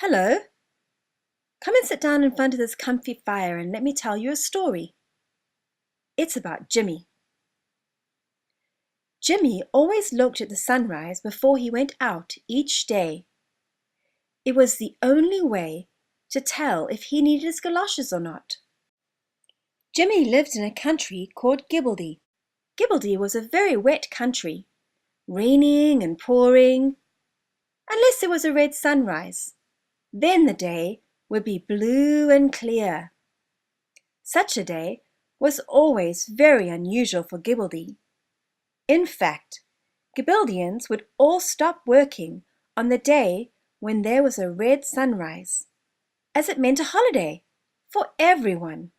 Hello. Come and sit down in front of this comfy fire and let me tell you a story. It's about Jimmie. Jimmie always looked at the sunrise before he went out each day. It was the only way to tell if he needed his galoshes or not. Jimmie lived in a country called Gibbledy. Gibbledy was a very wet country, raining and pouring, unless there was a red sunrise. Then the day would be blue and clear. Such a day was always very unusual for Gibbledy. In fact, Gibbledians would all stop working on the day when there was a red sunrise, as it meant a holiday for everyone.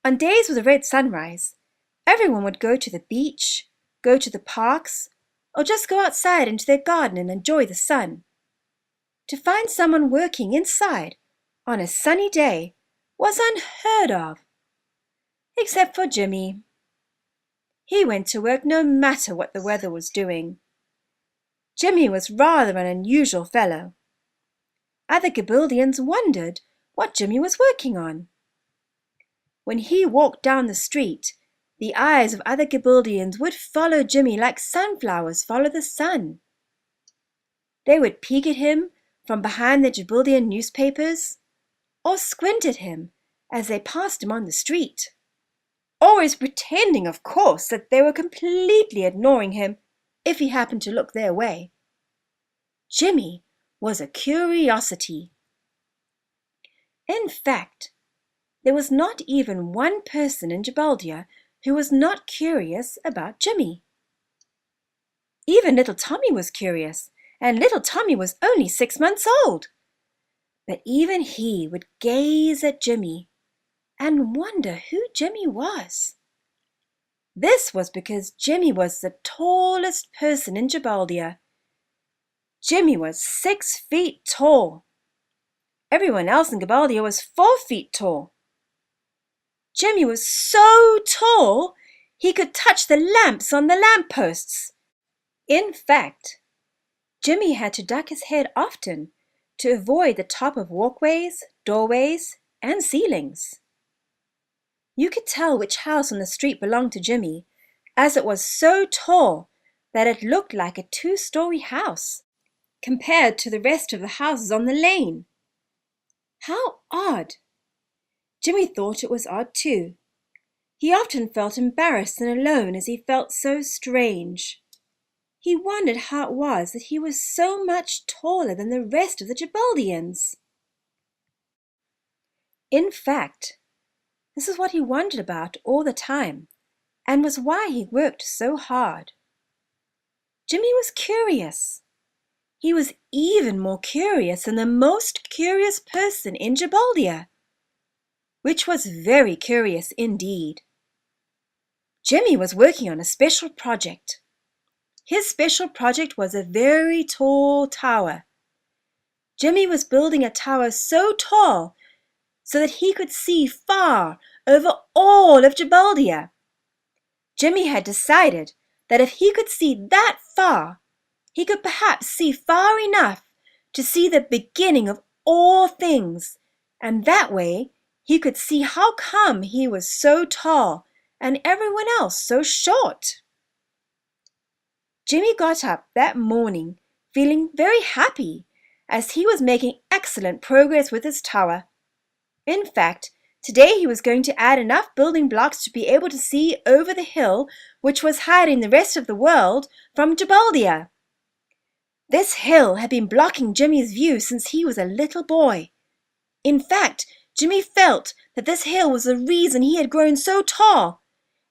On days with a red sunrise, everyone would go to the beach, go to the parks, or just go outside into their garden and enjoy the sun. To find someone working inside on a sunny day was unheard of, except for Jimmie. He went to work no matter what the weather was doing. Jimmie was rather an unusual fellow. Other Gibbledians wondered what Jimmie was working on. When he walked down the street, the eyes of other Gibbledians would follow Jimmie like sunflowers follow the sun. They would peek at him from behind the Gibbledian newspapers, or squint at him as they passed him on the street, always pretending, of course, that they were completely ignoring him if he happened to look their way. Jimmie was a curiosity. In fact, there was not even one person in Gibaldia who was not curious about Jimmie. Even little Tommy was curious, and little Tommy was only 6 months old. But even he would gaze at Jimmie and wonder who Jimmie was. This was because Jimmie was the tallest person in Gibaldia. Jimmie was 6 feet tall. Everyone else in Gibaldia was 4 feet tall. Jimmie was so tall he could touch the lamps on the lampposts. In fact, Jimmie had to duck his head often to avoid the top of walkways, doorways, and ceilings. You could tell which house on the street belonged to Jimmie, as it was so tall that it looked like a 2-story house compared to the rest of the houses on the lane. How odd! Jimmie thought it was odd too. He often felt embarrassed and alone as he felt so strange. He wondered how it was that he was so much taller than the rest of the Gibaldians. In fact, this is what he wondered about all the time, and was why he worked so hard. Jimmie was curious. He was even more curious than the most curious person in Gibaldia, which was very curious indeed. Jimmie was working on a special project. His special project was a very tall tower. Jimmie was building a tower so tall so that he could see far over all of Gibaldia. Jimmie had decided that if he could see that far, he could perhaps see far enough to see the beginning of all things, and that way he could see how come he was so tall and everyone else so short. Jimmie got up that morning feeling very happy as he was making excellent progress with his tower. In fact, today he was going to add enough building blocks to be able to see over the hill which was hiding the rest of the world from Gibaldia. This hill had been blocking Jimmie's view since he was a little boy. In fact, Jimmie felt that this hill was the reason he had grown so tall,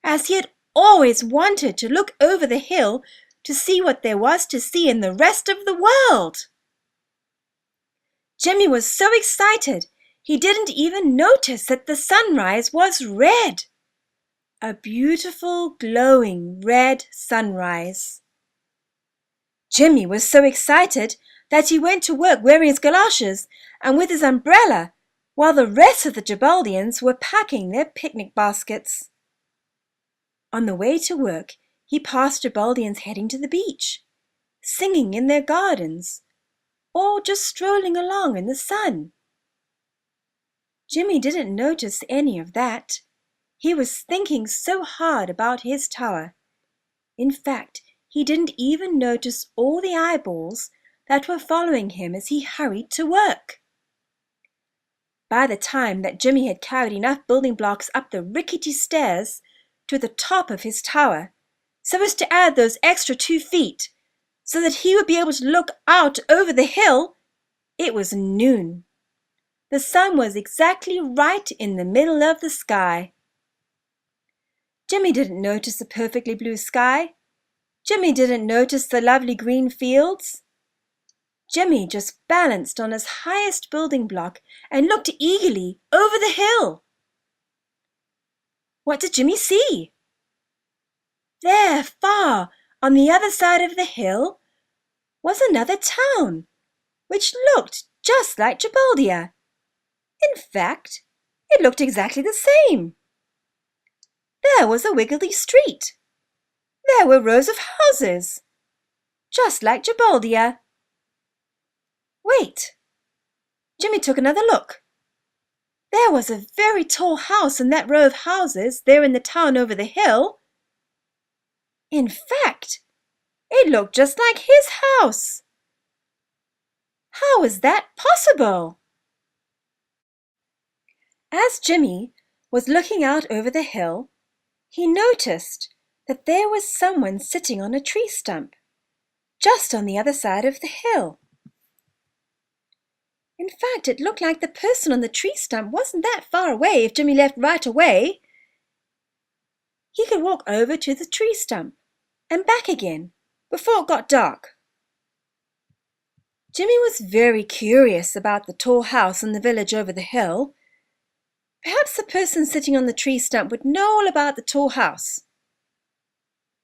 as he had always wanted to look over the hill to see what there was to see in the rest of the world. Jimmie was so excited he didn't even notice that the sunrise was red. A beautiful, glowing red sunrise. Jimmie was so excited that he went to work wearing his galoshes and with his umbrella, while the rest of the Gibaldians were packing their picnic baskets. On the way to work, he passed Gibaldians heading to the beach, singing in their gardens, or just strolling along in the sun. Jimmie didn't notice any of that. He was thinking so hard about his tower. In fact, he didn't even notice all the eyeballs that were following him as he hurried to work. By the time that Jimmie had carried enough building blocks up the rickety stairs to the top of his tower, so as to add those extra 2 feet, so that he would be able to look out over the hill, it was noon. The sun was exactly right in the middle of the sky. Jimmie didn't notice the perfectly blue sky. Jimmie didn't notice the lovely green fields. Jimmie just balanced on his highest building block and looked eagerly over the hill. What did Jimmie see? There, far on the other side of the hill, was another town, which looked just like Jibaldia. In fact, it looked exactly the same. There was a wiggly street. There were rows of houses, just like Jibaldia. Wait! Jimmie took another look. There was a very tall house in that row of houses there in the town over the hill. In fact, it looked just like his house. How was that possible? As Jimmie was looking out over the hill, he noticed that there was someone sitting on a tree stump, just on the other side of the hill. In fact, it looked like the person on the tree stump wasn't that far away if Jimmie left right away. He could walk over to the tree stump and back again before it got dark. Jimmie was very curious about the tall house in the village over the hill. Perhaps the person sitting on the tree stump would know all about the tall house.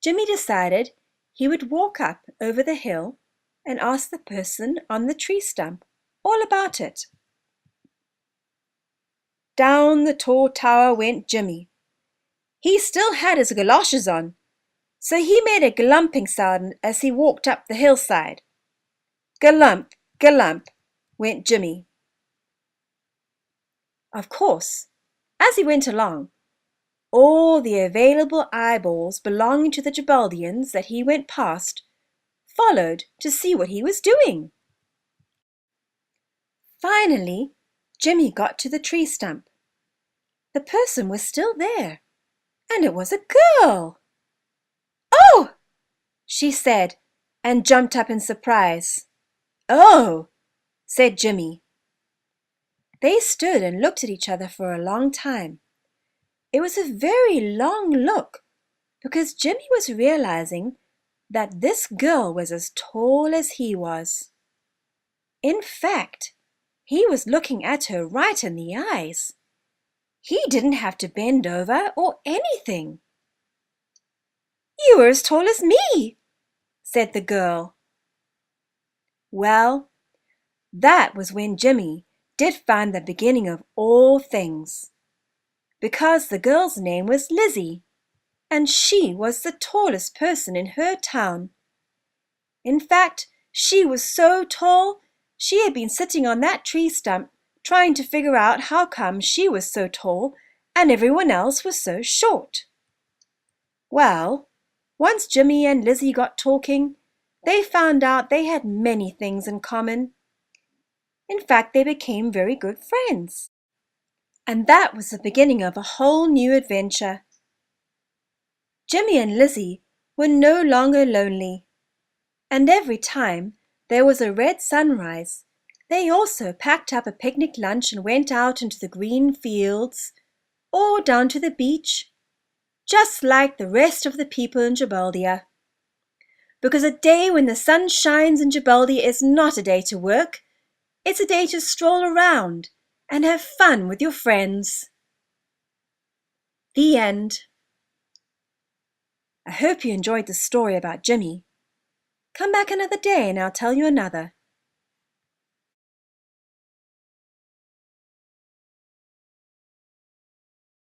Jimmie decided he would walk up over the hill and ask the person on the tree stump all about it. Down the tall tower went Jimmie. He still had his galoshes on, so he made a glumping sound as he walked up the hillside. Galump, galump, went Jimmie. Of course, as he went along, all the available eyeballs belonging to the Jibaldians that he went past followed to see what he was doing. Finally, Jimmie got to the tree stump. The person was still there, and it was a girl. "Oh!" she said, and jumped up in surprise. "Oh!" said Jimmie. They stood and looked at each other for a long time. It was a very long look, because Jimmie was realizing that this girl was as tall as he was. In fact, he was looking at her right in the eyes. He didn't have to bend over or anything. "You are as tall as me," said the girl. Well, that was when Jimmie did find the beginning of all things, because the girl's name was Lizzie, and she was the tallest person in her town. In fact, she was so tall, she had been sitting on that tree stump trying to figure out how come she was so tall and everyone else was so short. Well, once Jimmie and Lizzie got talking, they found out they had many things in common. In fact, they became very good friends. And that was the beginning of a whole new adventure. Jimmie and Lizzie were no longer lonely, and every time there was a red sunrise, they also packed up a picnic lunch and went out into the green fields or down to the beach, just like the rest of the people in Jibaldia. Because a day when the sun shines in Jibaldia is not a day to work, it's a day to stroll around and have fun with your friends. The end. I hope you enjoyed the story about Jimmie. Come back another day and I'll tell you another.